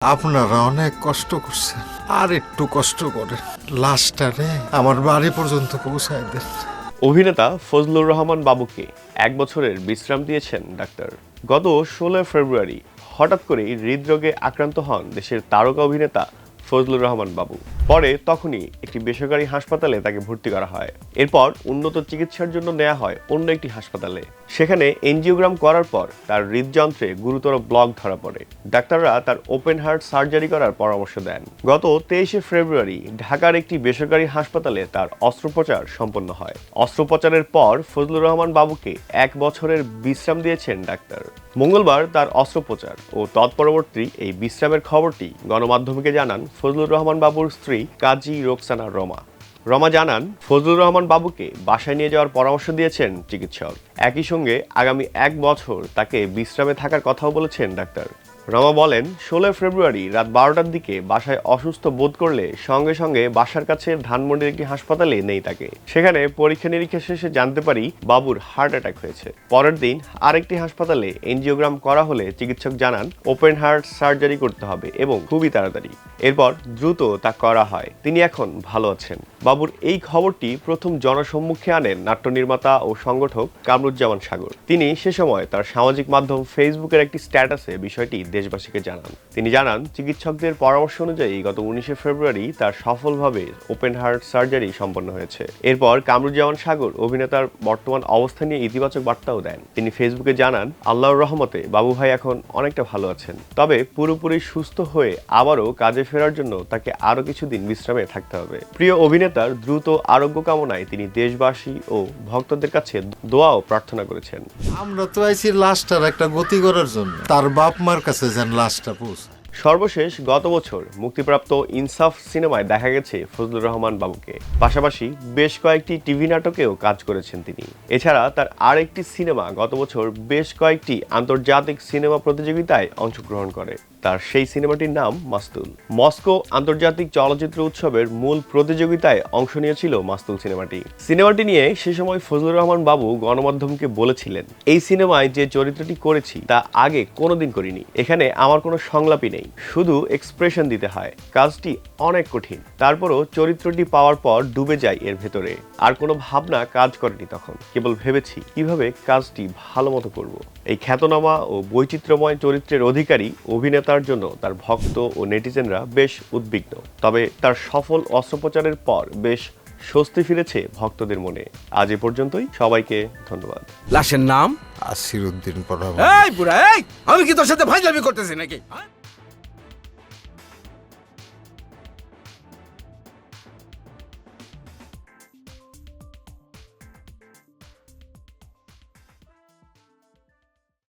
আপনারা অনেক কষ্ট করছেন, আর একটু কষ্ট করে লাশটারে আমার বাড়ি পর্যন্ত পৌঁছায় দেন। অভিনেতা ফজলুর রহমান বাবুকে 1 বছরের বিশ্রাম দিয়েছেন ডাক্তার। গত 16 ফেব্রুয়ারি হঠাৎ করেই হৃদরোগে আক্রান্ত হন দেশের তারকা অভিনেতা ফজলুর রহমান বাবু। পরে তখনই একটি বেসরকারি হাসপাতালে তাকে ভর্তি করা হয়। এরপর উন্নত চিকিৎসার জন্য নেওয়া হয় অন্য একটি হাসপাতালে। সেখানে এনজিওগ্রাম করার পর তার হৃদযন্ত্রে গুরুতর ব্লক ধরা পড়ে। ডাক্তাররা তার ওপেন হার্ট সার্জারি করার পরামর্শ দেন। গত 23 ফেব্রুয়ারি ঢাকার একটি বেসরকারি হাসপাতালে তার অস্ত্রোপচার সম্পন্ন হয়। অস্ত্রোপচারের পর ফজলুর রহমান বাবুকে 1 বছরের বিশ্রাম দিয়েছেন ডাক্তার। মঙ্গলবার তার অস্ত্রোপচার ও তৎপরবর্তী এই বিশ্রামের খবরটি গণমাধ্যমকে জানান ফজলুর রহমান বাবুর স্ত্রী কাজী রোকসানা রমা। রমা জানান, ফজলুর রহমান বাবুকে বাসায় নিয়ে যাওয়ার পরামর্শ দিয়েছেন চিকিৎসক। একই সঙ্গে আগামী 1 বছর তাকে বিশ্রামে থাকার কথাও বলেছেন ডাক্তার। রমা বলেন, 16 ফেব্রুয়ারি রাত 12টার দিকে বাসায় অসুস্থ বোধ করলে সঙ্গে সঙ্গে বাসার কাছে ধানমন্ডির একটি হাসপাতালে নেই তাকে। সেখানে পরীক্ষা নিরীক্ষা শেষে জানতে পারি বাবুর হার্ট অ্যাটাক হয়েছে। পরের দিন আরেকটি হাসপাতালে এনজিওগ্রাম করা হলে চিকিৎসক জানান ওপেন হার্ট সার্জারি করতে হবে এবং খুবই তাড়াতাড়ি। এরপর দ্রুত তা করা হয়। তিনি এখন ভালো আছেন। বাবুর এই খবরটি প্রথম জনসম্মুখে আনেন নাট্য নির্মাতা ও সংগঠক কামরুজ্জামান সাগর। তিনি সে সময় তার সামাজিক মাধ্যম ফেসবুকের একটি স্ট্যাটাসে বিষয়টি দেশবাসীকে জানান। তিনি জানান, চিকিৎসকদের পরামর্শ অনুযায়ী গত 19 ফেব্রুয়ারি তার সফলভাবে ওপেন হার্ট সার্জারি সম্পন্ন হয়েছে। এরপর কামরুজ্জামান সাগর অভিনেতার বর্তমান অবস্থা নিয়ে ইতিবাচক বার্তাও দেন। তিনি ফেসবুকে জানান, আল্লাহর রহমতে বাবু ভাই এখন অনেকটা ভালো আছেন। তবে পুরোপুরি সুস্থ হয়ে আবারও কাজে ফেরার জন্য তাকে আরো কিছুদিন বিশ্রামে থাকতে হবে। প্রিয় অভিনেতার দ্রুত আরোগ্য কামনায় তিনি দেশবাসী ও ভক্তদের কাছে দোয়া ও প্রার্থনা করেছেন। আমরা তো আইছি লাশটার একটা গতি করার জন্য, তার বাপ মার কাছে যেন লাশটা পৌঁছায়। সর্বশেষ গত বছর মুক্তিপ্রাপ্ত ইনসাফ সিনেমায় দেখা গেছে ফজলুর রহমান বাবুকে। পাশাপাশি বেশ কয়েকটি টিভি নাটকেও কাজ করেছেন তিনি। এছাড়া তার আরেকটি সিনেমা গত বছর বেশ কয়েকটি আন্তর্জাতিক সিনেমা প্রতিযোগিতায় অংশগ্রহণ করে। তার সেই সিনেমাটির নাম মাস্তুল। মস্কো আন্তর্জাতিক চলচ্চিত্র উৎসবের মূল প্রতিযোগিতায় অংশ নিয়েছিল মাস্তুল সিনেমাটি নিয়ে সে সময় ফজলুর রহমান বাবু গণমাধ্যমকে বলেছিলেন, এই সিনেমায় যে চরিত্রটি করেছি তা আগে কোনোদিন করিনি। এখানে আমার কোনো সংলাপই নেই, শুধু এক্সপ্রেশন দিতে হয়। কাজটি অনেক কঠিন, তারপরও চরিত্রটি পাওয়ার পর ডুবে যাই এর ভেতরে। আর কোনো ভাবনা কাজ করেনি তখন, কেবল ভেবেছি কিভাবে কাজটি ভালো মতো করব। এই খ্যাতনামা ও বৈচিত্র্যময় চরিত্রের অধিকারী অভিনেতার জন্য তার ভক্ত ও নেটিজেনরা বেশ উদ্বিগ্ন। তবে তার সফল অস্ত্রোপচারের পর বেশ স্বস্তি ফিরেছে ভক্তদের মনে। আজ এ পর্যন্তই, সবাইকে ধন্যবাদ। লাশের নাম আসিরউদ্দিন পরাব। এই বুড়া, এই আমি কি তোর সাথে ফাইজলামি করতেছি নাকি?